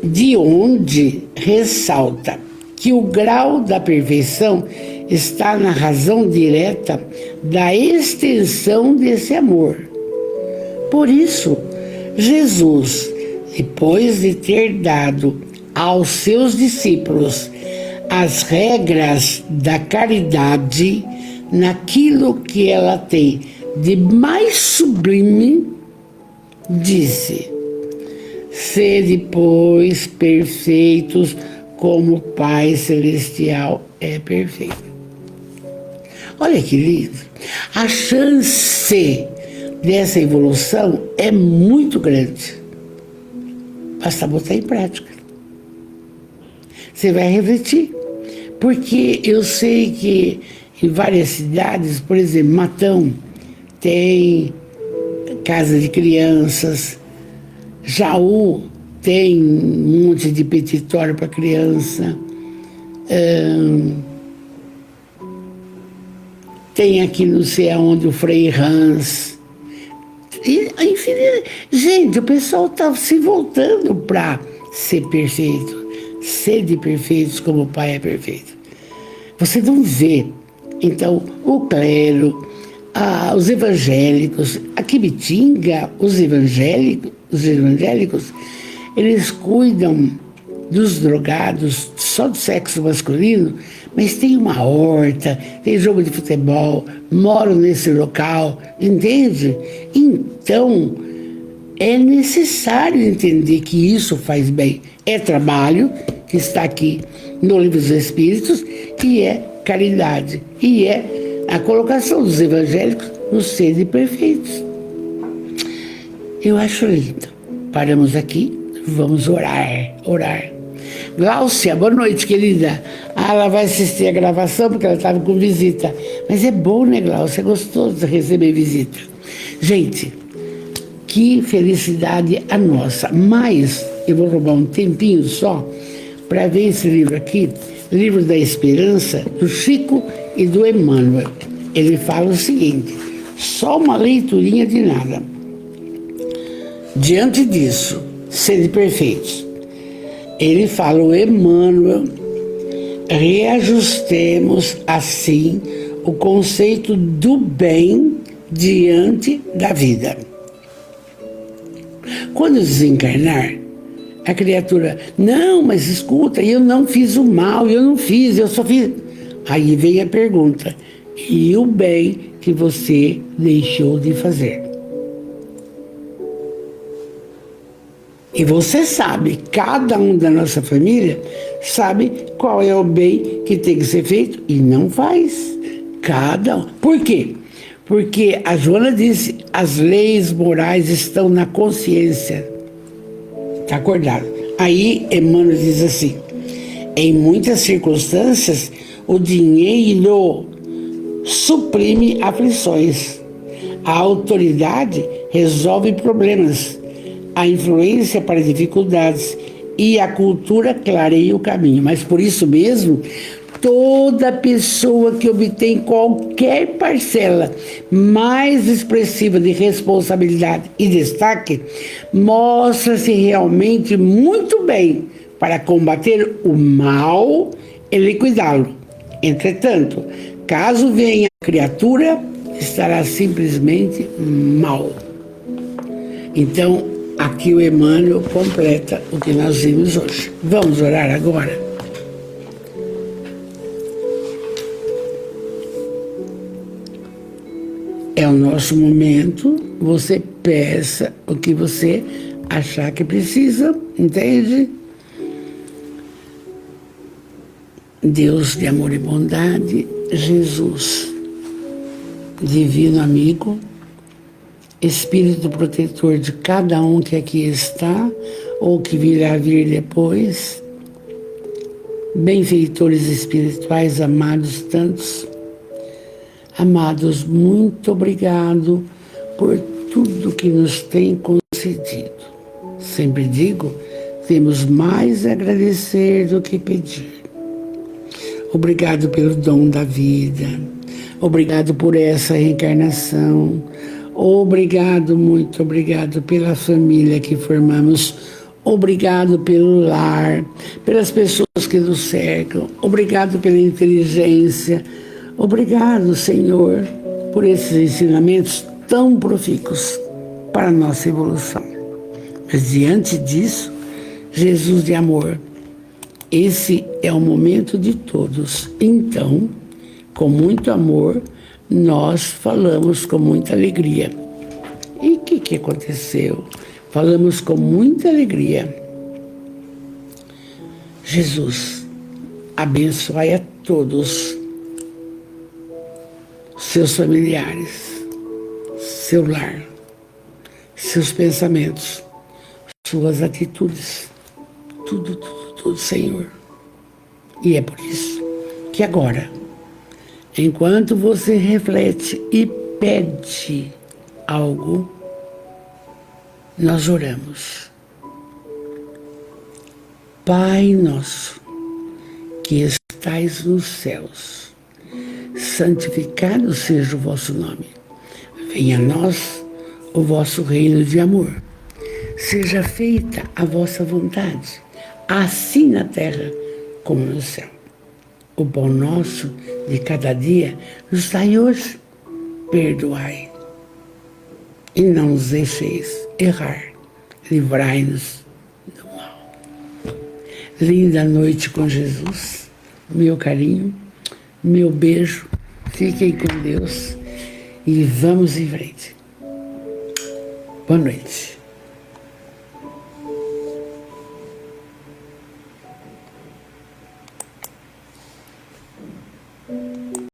de onde ressalta que o grau da perfeição está na razão direta da extensão desse amor. Por isso, Jesus, depois de ter dado aos seus discípulos as regras da caridade, naquilo que ela tem de mais sublime, disse: sede, pois, perfeitos, como o Pai Celestial é perfeito. Olha que lindo. A chance dessa evolução é muito grande. Basta botar em prática. Você vai refletir. Porque eu sei que em várias cidades, por exemplo, Matão, tem casa de crianças, Jaú tem um monte de petitório para criança, tem aqui não sei aonde o Frei Hans. Enfim, gente, o pessoal está se voltando para ser perfeito. Sede perfeitos como o Pai é perfeito. Você não vê. Então, o clero, os evangélicos, aqui em Bitinga, os evangélicos, eles cuidam dos drogados só do sexo masculino, mas tem uma horta, tem jogo de futebol, moram nesse local, entende? Então, é necessário entender que isso faz bem. É trabalho, que está aqui no Livro dos Espíritos, e é caridade, e é a colocação dos evangélicos no sede perfeitos. Eu acho lindo. Paramos aqui, vamos orar. Gláucia, boa noite, querida. Ela vai assistir a gravação porque ela estava com visita. Mas é bom, né, Gláucia? É gostoso receber visita. Gente, que felicidade a nossa. Mas eu vou roubar um tempinho só para ver esse livro aqui, Livro da Esperança, do Chico e do Emmanuel. Ele fala o seguinte, só uma leiturinha de nada. Diante disso, sede perfeitos. Ele fala, o Emmanuel, reajustemos assim o conceito do bem diante da vida. Quando desencarnar, a criatura, não, mas escuta, eu não fiz o mal, eu não fiz, eu só fiz. Aí vem a pergunta, e o bem que você deixou de fazer? E você sabe, cada um da nossa família sabe qual é o bem que tem que ser feito e não faz. Cada um. Por quê? Porque a Joana disse, as leis morais estão na consciência. Está acordado? Aí Emmanuel diz assim, em muitas circunstâncias, o dinheiro suprime aflições. A autoridade resolve problemas. A influência para dificuldades e a cultura clareia o caminho. Mas por isso mesmo, toda pessoa que obtém qualquer parcela mais expressiva de responsabilidade e destaque, mostra-se realmente muito bem para combater o mal e liquidá-lo. Entretanto, caso venha a criatura, estará simplesmente mal. Então, aqui o Emmanuel completa o que nós vimos hoje. Vamos orar agora? É o nosso momento, você peça o que você achar que precisa, entende? Deus de amor e bondade, Jesus, divino amigo, Espírito protetor de cada um que aqui está, ou que virá vir depois, benfeitores espirituais, amados tantos, amados, muito obrigado por tudo que nos tem concedido. Sempre digo, temos mais a agradecer do que pedir. Obrigado pelo dom da vida, obrigado por essa reencarnação, obrigado, muito obrigado pela família que formamos, obrigado pelo lar, pelas pessoas que nos cercam, obrigado pela inteligência, obrigado, Senhor, por esses ensinamentos tão profícuos para a nossa evolução. Mas diante disso, Jesus de amor, esse é o momento de todos. Então, com muito amor, nós falamos com muita alegria. E o que aconteceu? Falamos com muita alegria. Jesus, abençoe a todos, seus familiares, seu lar, seus pensamentos, suas atitudes, tudo, Senhor. E é por isso que agora, enquanto você reflete e pede algo, nós oramos. Pai nosso, que estais nos céus, santificado seja o vosso nome. Venha a nós o vosso reino de amor. Seja feita a vossa vontade, assim na terra como no céu. O pão nosso de cada dia nos dai hoje. perdoai e não nos deixeis errar, livrai-nos do mal. Linda noite com Jesus, meu carinho, meu beijo, fiquem com Deus e vamos em frente. Boa noite.